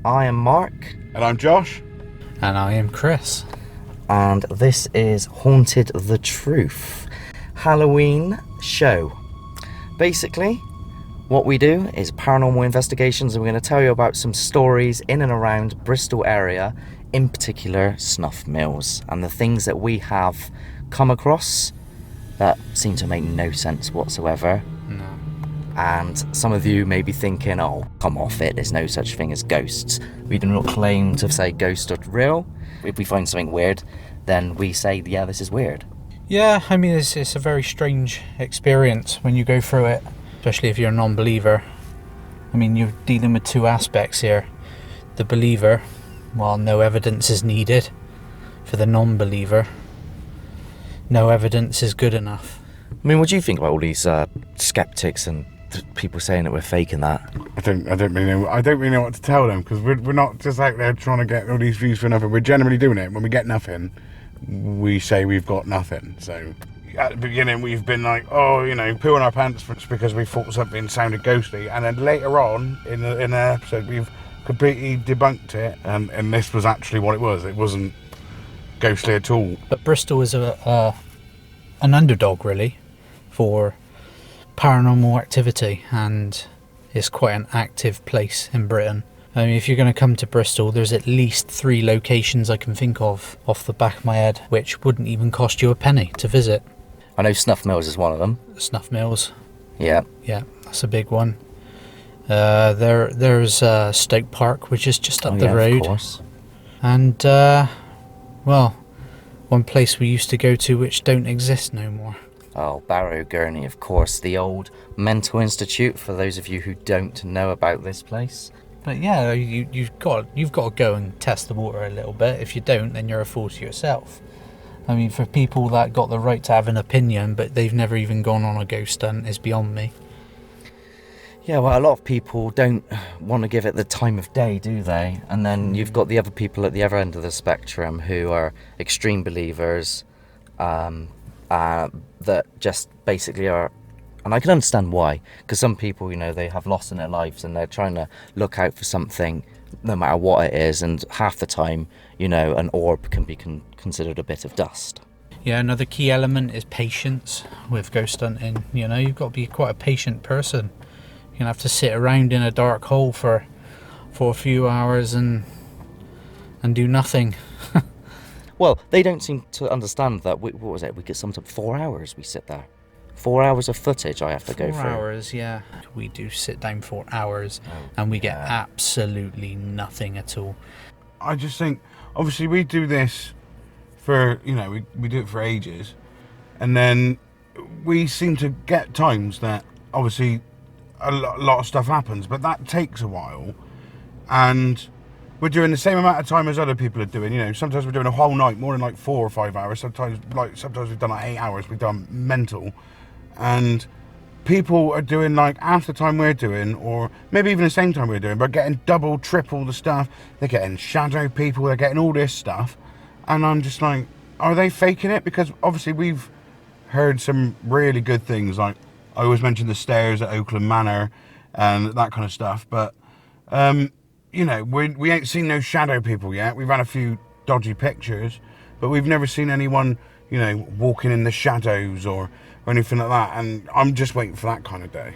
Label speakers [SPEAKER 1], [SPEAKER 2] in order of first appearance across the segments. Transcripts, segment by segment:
[SPEAKER 1] I am Mark.
[SPEAKER 2] And I'm Josh.
[SPEAKER 3] And I am Chris.
[SPEAKER 1] And this is Haunted the Truth Halloween show. Basically, what we do is paranormal investigations, and we're going to tell you about some stories in and around Bristol area, in particular snuff mills, and the things that we have come across that seem to make no sense whatsoever.
[SPEAKER 3] No.
[SPEAKER 1] And some of you may be thinking, oh, come off it, there's no such thing as ghosts. We do not claim to say ghosts are real. If we find something weird, then we say, yeah, this is weird.
[SPEAKER 3] Yeah, I mean, it's a very strange experience when you go through it, especially if you're a non-believer. I mean, you're dealing with two aspects here. The believer, well, no evidence is needed. For the non-believer, no evidence is good enough.
[SPEAKER 1] I mean, what do you think about all these skeptics and people saying that we're faking that?
[SPEAKER 2] I don't really know what to tell them, because we're not just out there trying to get all these views for nothing. We're generally doing it. When we get nothing, we say we've got nothing. So at the beginning, we've been like, pooing our pants because we thought something sounded ghostly, and then later on in an episode, we've completely debunked it, and this was actually what it was. It wasn't ghostly at all.
[SPEAKER 3] But Bristol is an underdog, really, for paranormal activity, and it's quite an active place in Britain. I mean, if you're going to come to Bristol, there's at least 3 locations I can think of off the back of my head, which wouldn't even cost you a penny to visit.
[SPEAKER 1] I know Snuff Mills is one of them.
[SPEAKER 3] Snuff Mills.
[SPEAKER 1] Yeah,
[SPEAKER 3] that's a big one. There's Stoke Park, which is just up the road. Of course. And one place we used to go to which don't exist no more.
[SPEAKER 1] Oh, Barrow Gurney, of course, the old mental institute, for those of you who don't know about this place.
[SPEAKER 3] But yeah, you've got to go and test the water a little bit. If you don't, then you're a fool to yourself. I mean, for people that got the right to have an opinion, but they've never even gone on a ghost hunt, is beyond me.
[SPEAKER 1] Yeah, well, a lot of people don't want to give it the time of day, do they? And then you've got the other people at the other end of the spectrum who are extreme believers, that just basically are, and I can understand why, because some people, they have loss in their lives and they're trying to look out for something no matter what it is, and half the time, an orb can be considered a bit of dust.
[SPEAKER 3] Yeah, another key element is patience with ghost hunting. You've got to be quite a patient person. You're going to have to sit around in a dark hole for a few hours and do nothing.
[SPEAKER 1] Well, they don't seem to understand that, what was it, we get sometimes 4 hours we sit there. 4 hours of footage I have to go through. 4
[SPEAKER 3] hours, yeah. We do sit down for hours, and we get absolutely nothing at all.
[SPEAKER 2] I just think, obviously we do this for, we do it for ages, and then we seem to get times that obviously a lot of stuff happens, but that takes a while, and we're doing the same amount of time as other people are doing. Sometimes we're doing a whole night, more than like 4 or 5 hours. Sometimes we've done like 8 hours. We've done mental, and people are doing like half the time we're doing, or maybe even the same time we're doing, but getting double, triple the stuff. They're getting shadow people. They're getting all this stuff, and I'm just like, are they faking it? Because obviously we've heard some really good things. Like I always mention the stairs at Oakland Manor and that kind of stuff, but we ain't seen no shadow people yet. We've had a few dodgy pictures, but we've never seen anyone, walking in the shadows or anything like that. And I'm just waiting for that kind of day.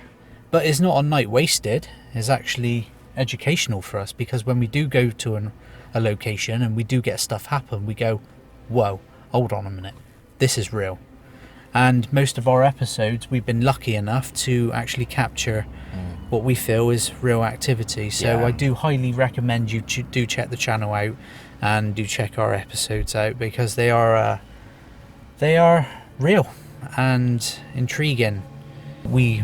[SPEAKER 3] But it's not a night wasted. It's actually educational for us, because when we do go to a location and we do get stuff happen, we go, whoa, hold on a minute, this is real. And most of our episodes, we've been lucky enough to actually capture what we feel is real activity. So I do highly recommend you do check the channel out and do check our episodes out, because they are real and intriguing. We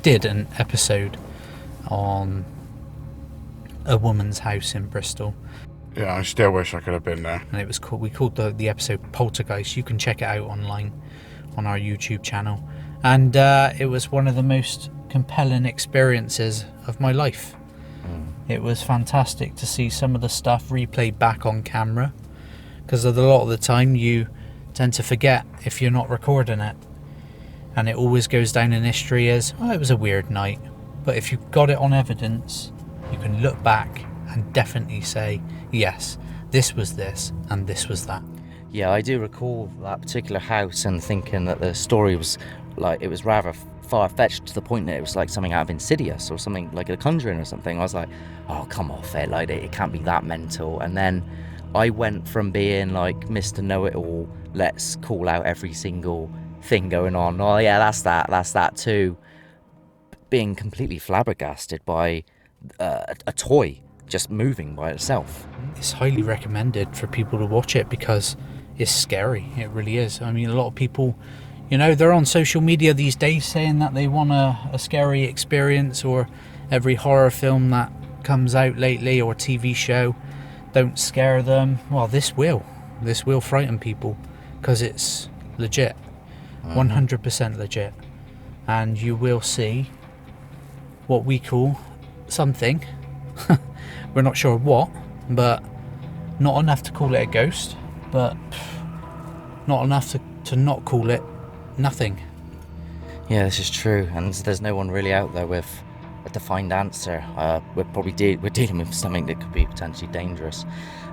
[SPEAKER 3] did an episode on a woman's house in Bristol.
[SPEAKER 2] Yeah, I still wish I could have been there.
[SPEAKER 3] And it was called, we called the episode Poltergeist. You can check it out online on our YouTube channel. And it was one of the most compelling experiences of my life. It was fantastic to see some of the stuff replayed back on camera, because a lot of the time you tend to forget if you're not recording it, and it always goes down in history as, oh, it was a weird night. But if you've got it on evidence, you can look back and definitely say, yes, this was this and this was that.
[SPEAKER 1] Yeah, I do recall that particular house and thinking that the story was like, it was rather far-fetched to the point that it was like something out of Insidious or something like a Conjuring or something. I was like, oh, come off it, like it can't be that mental. And then I went from being like Mr. Know-It-all, let's call out every single thing going on, oh yeah, that's that too, being completely flabbergasted by a toy just moving by itself.
[SPEAKER 3] It's highly recommended for people to watch it because it's scary. It really is. I mean, a lot of people, you know, they're on social media these days saying that they want a scary experience, or every horror film that comes out lately or TV show, don't scare them. Well, this will frighten people because it's legit, 100% legit. And you will see what we call something. We're not sure what, but not enough to call it a ghost, but not enough to not call it nothing.
[SPEAKER 1] Yeah, this is true, and there's no one really out there with a defined answer. We're dealing with something that could be potentially dangerous.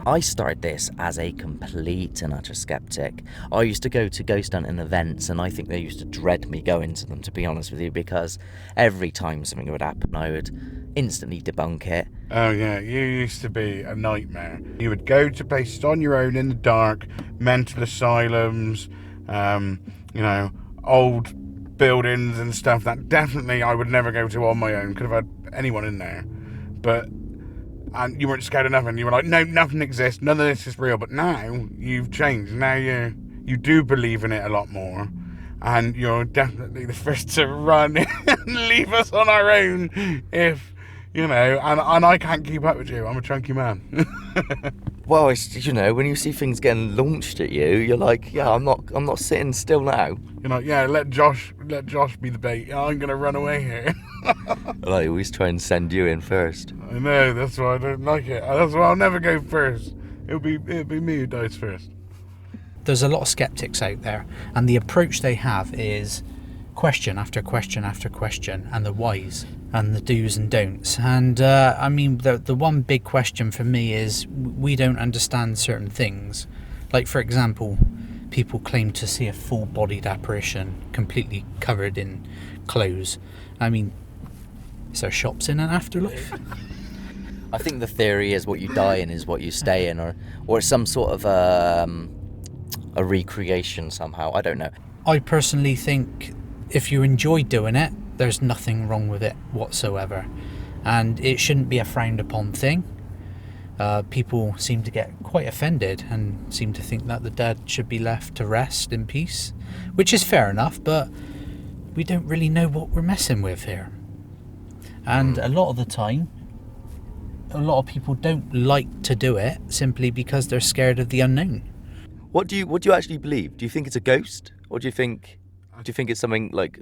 [SPEAKER 1] I started this as a complete and utter skeptic. I used to go to ghost hunting events, and I think they used to dread me going to them, to be honest with you, because every time something would happen, I would instantly debunk it.
[SPEAKER 2] Oh yeah, you used to be a nightmare. You would go to places on your own in the dark, mental asylums, you know, old buildings and stuff that definitely I would never go to on my own. Could have had anyone in there. And you weren't scared of nothing. You were like, no, nothing exists. None of this is real. But now you've changed. Now you do believe in it a lot more. And you're definitely the first to run and leave us on our own if, you know, and I can't keep up with you. I'm a chunky man.
[SPEAKER 1] Well, it's, you know, when you see things getting launched at you, you're like, yeah, I'm not sitting still now.
[SPEAKER 2] You're like, yeah, let Josh be the bait. I'm gonna run away here.
[SPEAKER 1] I always try and send you in first.
[SPEAKER 2] I know, that's why I don't like it. That's why I'll never go first. It'll be me who dies first.
[SPEAKER 3] There's a lot of skeptics out there, and the approach they have is question after question after question, and the whys and the do's and don'ts. And I mean, the one big question for me is we don't understand certain things. Like, for example, people claim to see a full-bodied apparition completely covered in clothes. I mean, is there shops in an afterlife?
[SPEAKER 1] I think the theory is what you die in is what you stay in, or some sort of a recreation somehow. I don't know.
[SPEAKER 3] I personally think if you enjoy doing it, there's nothing wrong with it whatsoever, and it shouldn't be a frowned upon thing. People seem to get quite offended and seem to think that the dead should be left to rest in peace, which is fair enough, but we don't really know what we're messing with here. And a lot of the time, a lot of people don't like to do it simply because they're scared of the unknown.
[SPEAKER 1] What do you actually believe? Do you think it's a ghost, or do you think it's something like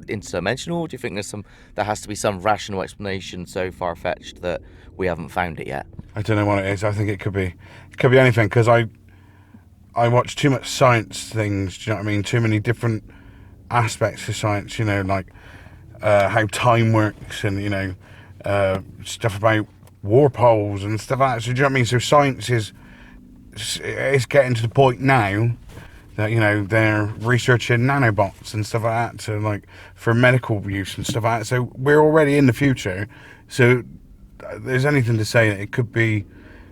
[SPEAKER 1] interdimensional? Do you think there has to be some rational explanation so far-fetched that we haven't found it yet?
[SPEAKER 2] I don't know what it is. I think it could be anything, because I watch too much science things. Do you know what I mean? Too many different aspects of science. You know, like how time works, and you know, stuff about warp holes and stuff like that. So do you know what I mean? So science is getting to the point now that, you know, they're researching nanobots and stuff like that to, like, for medical use and stuff like that. So we're already in the future. So there's anything to say that it could be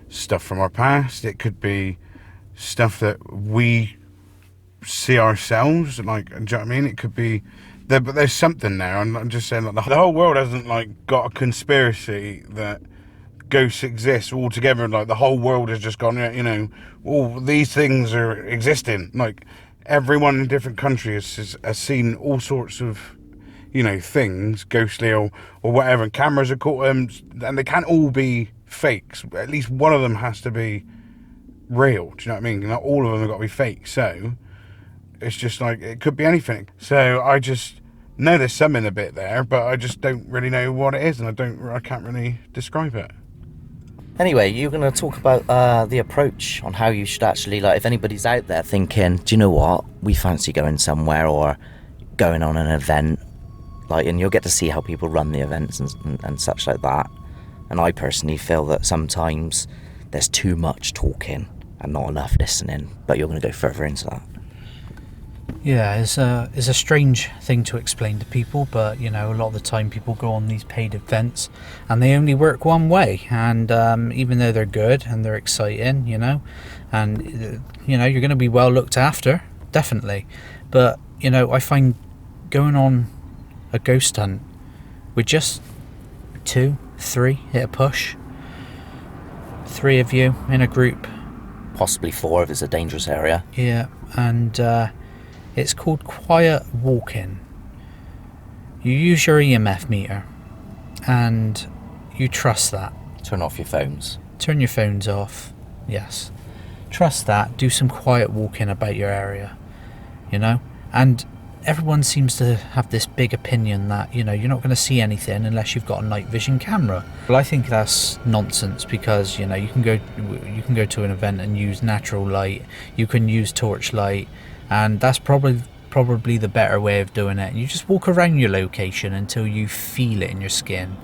[SPEAKER 2] stuff from our past. It could be stuff that we see ourselves. Like, do you know what I mean? It could be there, but there's something there. I'm just saying that the whole world hasn't, like, got a conspiracy that ghosts exist altogether. Like, the whole world has just gone, you know, all these things are existing. Like, everyone in different countries has seen all sorts of, you know, things, ghostly or whatever, and cameras are caught them, and they can't all be fakes. At least one of them has to be real. Do you know what I mean? Not all of them have got to be fake. So it's just like, it could be anything. So I just know there's something a bit there, but I just don't really know what it is, and I can't really describe it.
[SPEAKER 1] Anyway, you're going to talk about the approach on how you should actually, like, if anybody's out there thinking, do you know what, we fancy going somewhere or going on an event, like, and you'll get to see how people run the events and such like that. And I personally feel that sometimes there's too much talking and not enough listening, but you're going to go further into that.
[SPEAKER 3] Yeah, it's a strange thing to explain to people, but you know, a lot of the time people go on these paid events and they only work one way, and even though they're good and they're exciting, you know, and you know, you're going to be well looked after, definitely, but you know, I find going on a ghost hunt with just 2, 3 at a push, 3 of you in a group,
[SPEAKER 1] Possibly 4 if it's a dangerous area.
[SPEAKER 3] yeah, and it's called quiet walking. You use your EMF meter and you trust that.
[SPEAKER 1] Turn off your phones.
[SPEAKER 3] Turn your phones off. Yes. Trust that. Do some quiet walking about your area. You know? And everyone seems to have this big opinion that, you know, you're not going to see anything unless you've got a night vision camera. Well, I think that's nonsense, because, you know, you can go to an event and use natural light. You can use torchlight, and that's probably the better way of doing it. You just walk around your location until you feel it in your skin.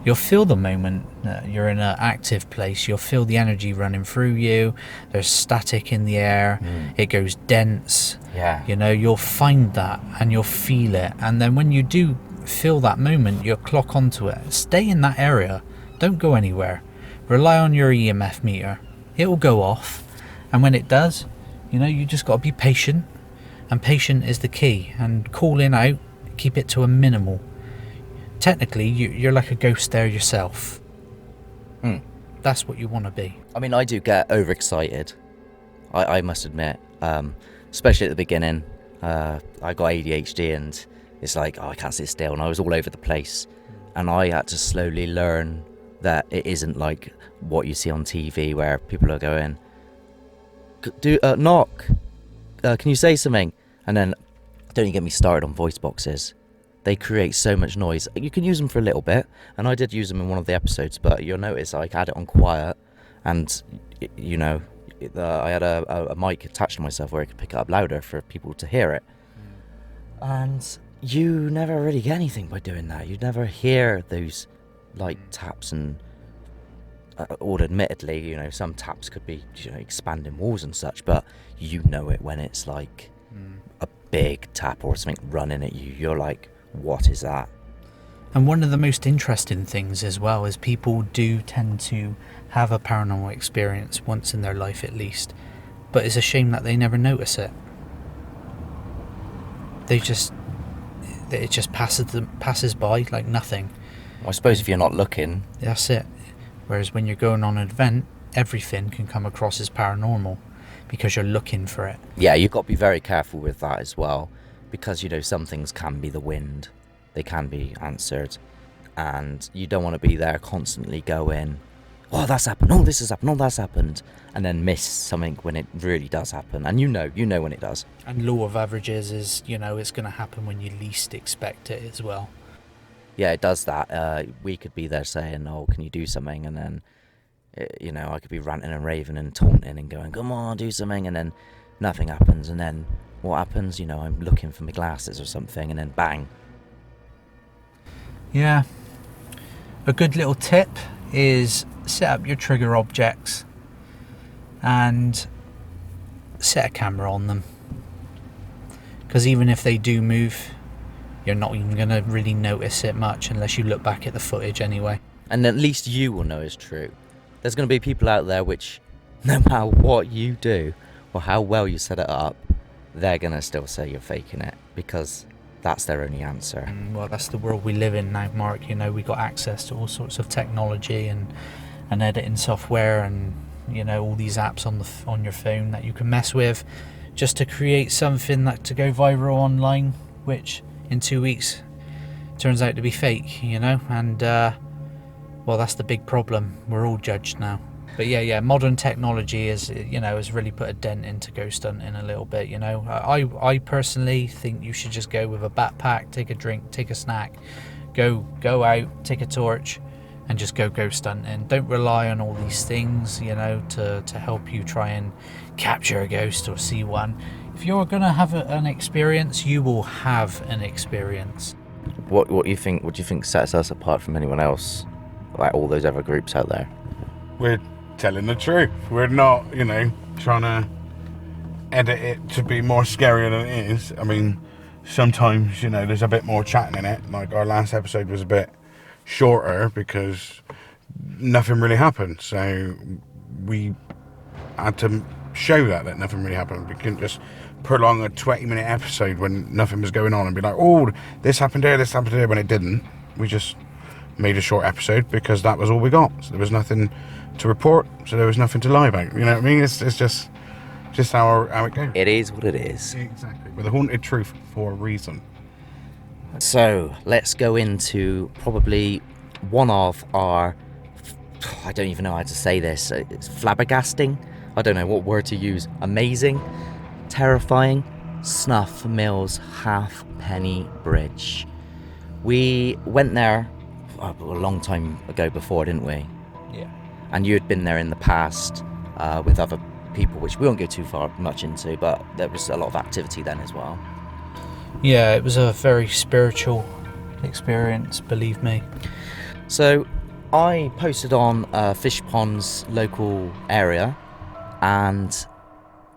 [SPEAKER 3] You'll feel the moment that you're in an active place. You'll feel the energy running through you. There's static in the air. It goes dense.
[SPEAKER 1] Yeah.
[SPEAKER 3] You know, you'll find that and you'll feel it. And then when you do feel that moment, you'll clock onto it. Stay in that area. Don't go anywhere. Rely on your EMF meter. It will go off. And when it does, you know, you just got to be patient. And patient is the key. And calling out, keep it to a minimal. Technically, you're like a ghost there yourself. That's what you want to be.
[SPEAKER 1] I mean, I do get overexcited. I must admit, especially at the beginning. I got ADHD, and it's like, I can't sit still, and I was all over the place. And I had to slowly learn that it isn't like what you see on TV, where people are going, knock, can you say something? And then, don't you get me started on voice boxes. They create so much noise. You can use them for a little bit, and I did use them in one of the episodes, but you'll notice I had it on quiet, and you know, I had a mic attached to myself where I could pick it up louder for people to hear it. And you never really get anything by doing that. You never hear those light taps, and or admittedly, you know, some taps could be, you know, expanding walls and such, but you know it when it's like a big tap or something running at you. You're like, what is that?
[SPEAKER 3] And one of the most interesting things as well is people do tend to have a paranormal experience once in their life at least, but it's a shame that they never notice it. It just passes by like nothing.
[SPEAKER 1] I suppose if you're not looking.
[SPEAKER 3] That's it. Whereas when you're going on an event, everything can come across as paranormal because you're looking for it.
[SPEAKER 1] Yeah, you've got to be very careful with that as well, because, you know, some things can be the wind. They can be answered, and you don't want to be there constantly going, oh, that's happened, oh, this has happened, oh, that's happened, and then miss something when it really does happen. And you know when it does.
[SPEAKER 3] And law of averages is, you know, it's going to happen when you least expect it as well.
[SPEAKER 1] Yeah, it does that. We could be there saying, oh, can you do something? And then, you know, I could be ranting and raving and taunting and going, come on, do something. And then nothing happens. And then what happens? You know, I'm looking for my glasses or something, and then bang.
[SPEAKER 3] Yeah. A good little tip is set up your trigger objects and set a camera on them. Because even if they do move, you're not even going to really notice it much unless you look back at the footage anyway.
[SPEAKER 1] And at least you will know it's true. There's going to be people out there which, no matter what you do or how well you set it up, they're going to still say you're faking it, because that's their only answer.
[SPEAKER 3] Well, that's the world we live in now, Mark. You know, we got access to all sorts of technology and editing software, and, you know, all these apps on your phone that you can mess with just to create something that to go viral online, which in 2 weeks turns out to be fake, you know. And well, that's the big problem. We're all judged now. But yeah, modern technology is, you know, has really put a dent into ghost hunting a little bit, you know. I personally think you should just go with a backpack, take a drink, take a snack, go out, take a torch, and just go ghost hunting. Don't rely on all these things, you know, to help you try and capture a ghost or see one. If you're gonna have an experience, you will have an experience.
[SPEAKER 1] What do you think? What do you think sets us apart from anyone else like all those other groups out there.
[SPEAKER 2] We're telling the truth. We're not, trying to edit it to be more scarier than it is. I mean, sometimes, there's a bit more chatting in it. Like our last episode was a bit shorter because nothing really happened. So we had to show that nothing really happened. We couldn't just prolong a 20-minute episode when nothing was going on and be like, oh, this happened here, when it didn't. We just made a short episode because that was all we got. So there was nothing to report, so there was nothing to lie about. You know what I mean? It's just how it goes.
[SPEAKER 1] It is what it is.
[SPEAKER 2] Exactly. With a haunted truth for a reason.
[SPEAKER 1] So let's go into probably one of our, I don't even know how to say this, it's flabbergasting, I don't know what word to use, amazing, terrifying Snuff Mills Halfpenny Bridge. We went there a long time ago before, didn't we?
[SPEAKER 3] Yeah.
[SPEAKER 1] And you had been there in the past with other people, which we won't go too much into, but there was a lot of activity then as well.
[SPEAKER 3] Yeah, it was a very spiritual experience, believe me.
[SPEAKER 1] So I posted on Fish Pond's local area and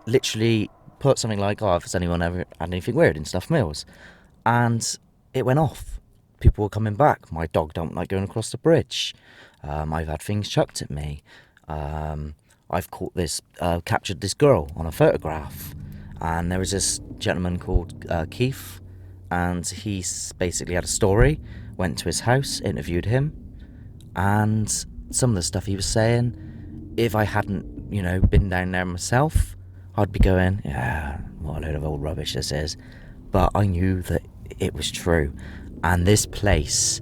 [SPEAKER 1] literally put something like, has anyone ever had anything weird in Snuff Mills? And it went off. People were coming back. My dog don't like going across the bridge. I've had things chucked at me. I've captured this girl on a photograph. And there was this gentleman called Keith, and he basically had a story, went to his house, interviewed him, and some of the stuff he was saying, if I hadn't, been down there myself, I'd be going, yeah, what a load of old rubbish this is. But I knew that it was true. And this place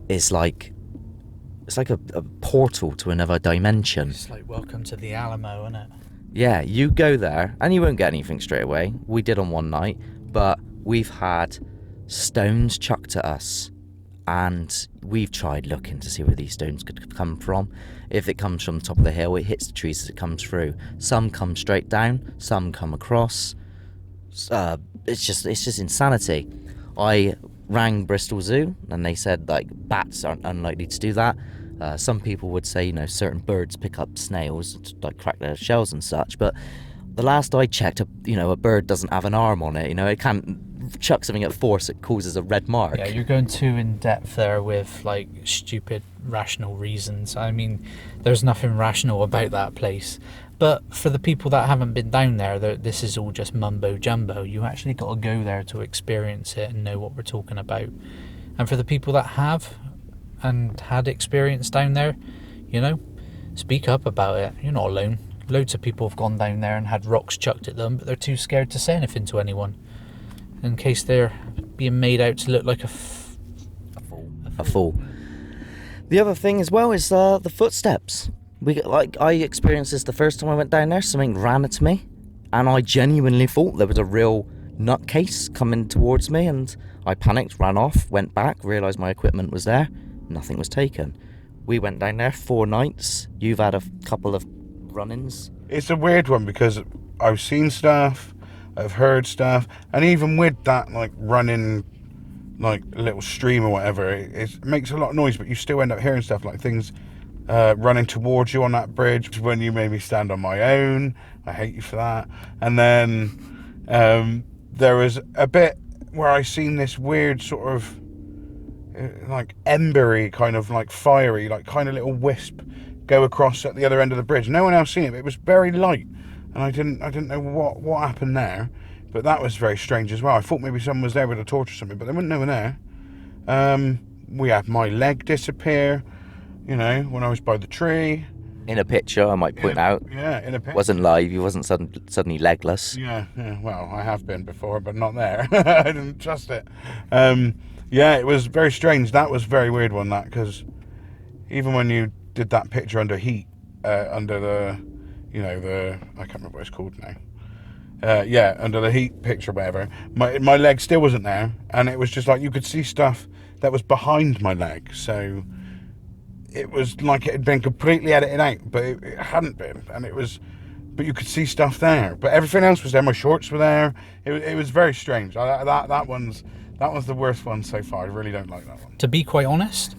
[SPEAKER 1] is it's like a portal to another dimension.
[SPEAKER 3] It's like welcome to the Alamo, isn't it?
[SPEAKER 1] Yeah, you go there and you won't get anything straight away. We did on one night, but we've had stones chucked at us, and we've tried looking to see where these stones could come from. If it comes from the top of the hill, it hits the trees as it comes through. Some come straight down, some come across. It's just insanity. I rang Bristol Zoo and they said bats aren't unlikely to do that. Some people would say certain birds pick up snails to crack their shells and such, but the last I checked, a bird doesn't have an arm on it. It can't chuck something at force that causes a red mark.
[SPEAKER 3] Yeah, you're going too in depth there with stupid rational reasons. I mean, there's nothing rational about that place. But for the people that haven't been down there, this is all just mumbo jumbo. You actually got to go there to experience it and know what we're talking about. And for the people that have and had experience down there, speak up about it. You're not alone. Loads of people have gone down there and had rocks chucked at them, but they're too scared to say anything to anyone, in case they're being made out to look like a
[SPEAKER 1] fool. The other thing as well is the footsteps. I experienced this the first time I went down there. Something ran at me, and I genuinely thought there was a real nutcase coming towards me, and I panicked, ran off, went back, realised my equipment was there. Nothing was taken. We went down there 4 nights. You've had a couple of run-ins.
[SPEAKER 2] It's a weird one because I've seen stuff, I've heard stuff, and even with that running little stream or whatever, it makes a lot of noise, but you still end up hearing stuff like things running towards you on that bridge. When you made me stand on my own, I hate you for that. And then there was a bit where I seen this weird sort of embery, kind of fiery, kind of little wisp go across at the other end of the bridge. No one else seen it, but it was very light, and I didn't know what happened there. But that was very strange as well. I thought maybe someone was there with a torch or something, but there wasn't no one there. We had my leg disappear, when I was by the tree.
[SPEAKER 1] In a picture, I might point out.
[SPEAKER 2] Yeah, in a picture.
[SPEAKER 1] Wasn't live, you wasn't suddenly legless.
[SPEAKER 2] Yeah, well, I have been before, but not there. I didn't trust it. Yeah, it was very strange. That was a very weird one, because even when you did that picture under heat, under the, I can't remember what it's called now. Under the heat picture or whatever, my leg still wasn't there, and it was just you could see stuff that was behind my leg, so it was like it had been completely edited out, but it hadn't been, but you could see stuff there, but everything else was there. My shorts were there. It was very strange. That one's the worst one so far. I really don't like that one.
[SPEAKER 3] To be quite honest,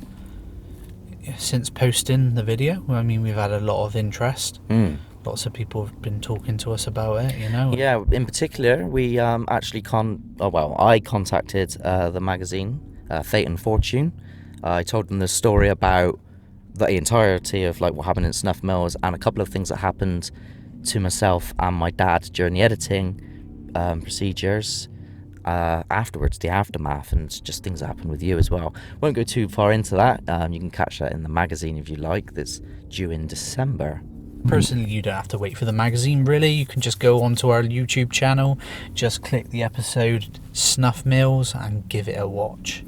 [SPEAKER 3] since posting the video. I mean, we've had a lot of interest.
[SPEAKER 1] Mm.
[SPEAKER 3] Lots of people have been talking to us about it, you know.
[SPEAKER 1] Yeah, in particular, we actually I contacted the magazine, Fate and Fortune. I told them the story about the entirety of like what happened in Snuff Mills and a couple of things that happened to myself and my dad during the editing procedures. Afterwards, the aftermath, and just things that happened with you as well. Won't go too far into that. You can catch that in the magazine if you like. That's due in December.
[SPEAKER 3] Personally, you don't have to wait for the magazine, really. You can just go onto our YouTube channel, just click the episode Snuff Mills and give it a watch.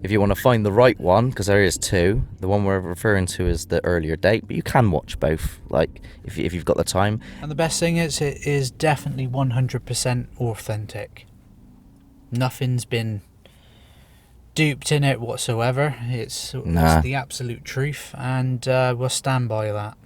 [SPEAKER 1] If you want to find the right one, because there is two, the one we're referring to is the earlier date, but you can watch both, like, if you've got the time.
[SPEAKER 3] And the best thing is, it is definitely 100% authentic. Nothing's been duped in it whatsoever. It's the absolute truth, and we'll stand by that.